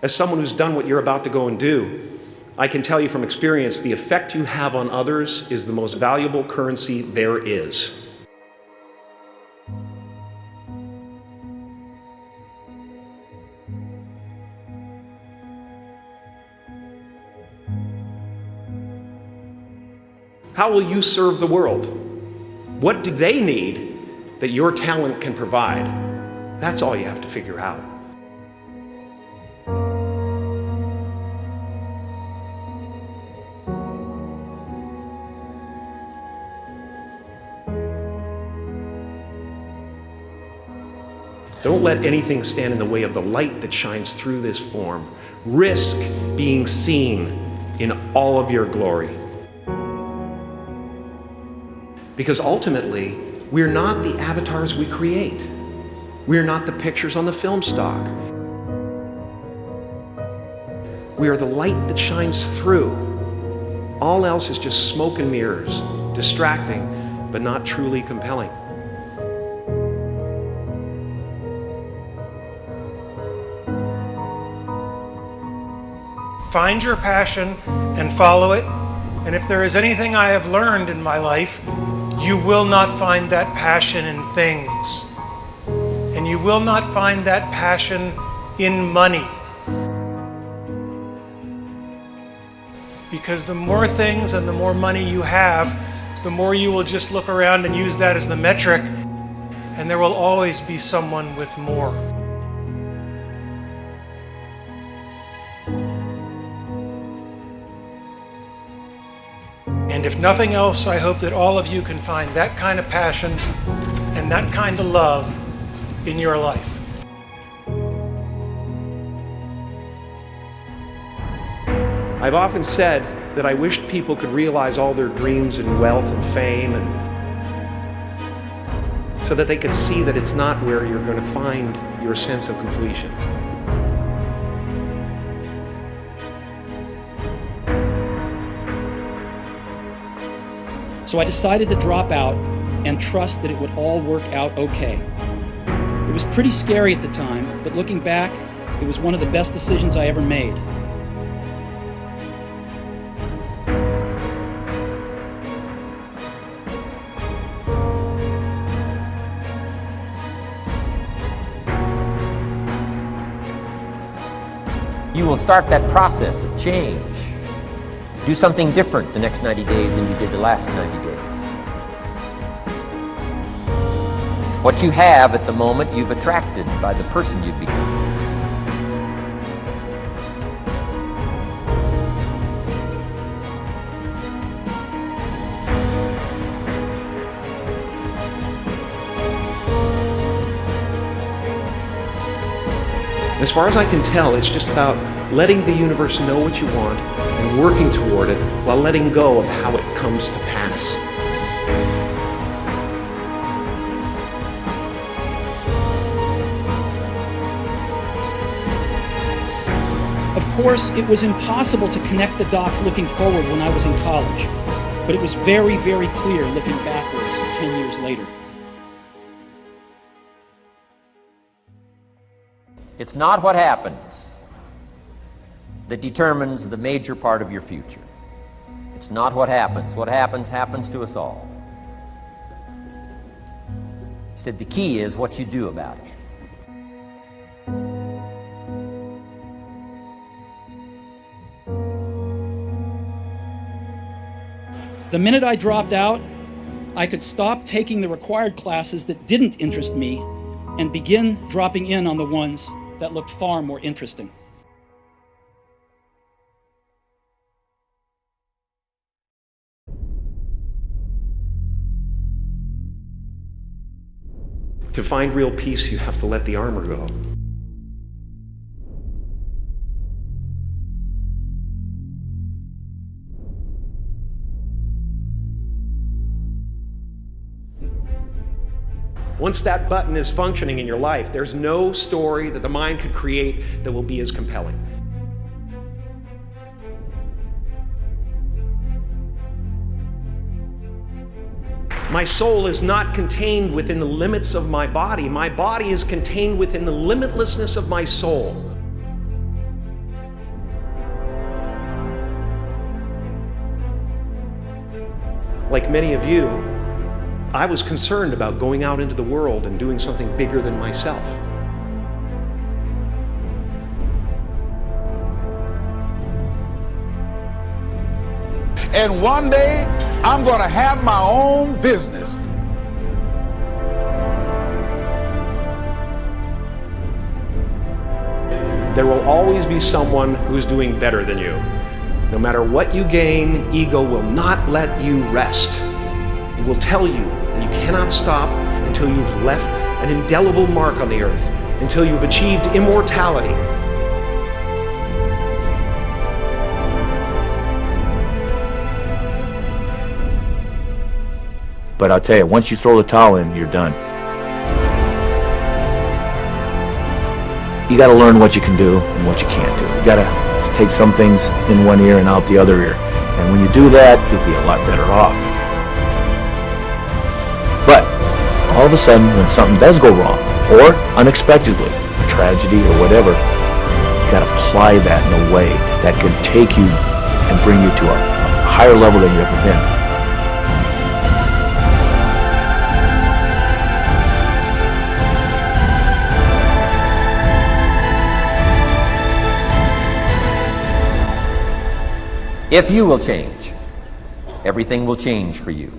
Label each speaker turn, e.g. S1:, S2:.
S1: As someone who's done what you're about to go and do, I can tell you from experience, the effect you have on others is the most valuable currency there is. How will you serve the world? What do they need that your talent can provide? That's all you have to figure out. Don't let anything stand in the way of the light that shines through this form. Risk being seen in all of your glory. Because ultimately, we're not the avatars we create. We're not the pictures on the film stock. We are the light that shines through. All else is just smoke and mirrors, distracting, but not truly compelling.
S2: Find your passion and follow it. And if there is anything I have learned in my life, you will not find that passion in things. And you will not find that passion in money. Because the more things and the more money you have, the more you will just look around and use that as the metric, and there will always be someone with more. And if nothing else, I hope that all of you can find that kind of passion and that kind of love in your life.
S1: I've often said that I wished people could realize all their dreams and wealth and fame, and so that they could see that it's not where you're going to find your sense of completion.
S3: So I decided to drop out and trust that it would all work out okay. It was pretty scary at the time, but looking back, it was one of the best decisions I ever made.
S4: You will start that process of change. Do something different the next 90 days than you did the last 90 days. What you have at the moment, you've attracted by the person you've become.
S1: As far as I can tell, it's just about letting the universe know what you want and working toward it while letting go of how it comes to pass.
S3: Of course, it was impossible to connect the dots looking forward when I was in college, but it was very, very clear looking backwards 10 years later.
S4: It's not what happens that determines the major part of your future. It's not what happens. What happens, happens to us all. He said the key is what you do about it.
S3: The minute I dropped out, I could stop taking the required classes that didn't interest me and begin dropping in on the ones that looked far more interesting.
S1: To find real peace, you have to let the armor go. Once that button is functioning in your life, there's no story that the mind could create that will be as compelling. My soul is not contained within the limits of my body. My body is contained within the limitlessness of my soul. like many of you, I was concerned about going out into the world and doing something bigger than myself.
S5: And one day, I'm going to have my own business.
S1: There will always be someone who's doing better than you. No matter what you gain, ego will not let you rest. It will tell you that you cannot stop until you've left an indelible mark on the earth, until you've achieved immortality.
S6: But I'll tell you, once you throw the towel in, you're done. You got to learn what you can do and what you can't do. You got to take some things in one ear and out the other ear. And when you do that, you'll be a lot better off. But all of a sudden, when something does go wrong, or unexpectedly, a tragedy or whatever, you got to apply that in a way that can take you and bring you to a higher level than you've ever been.
S4: If you will change, everything will change for you.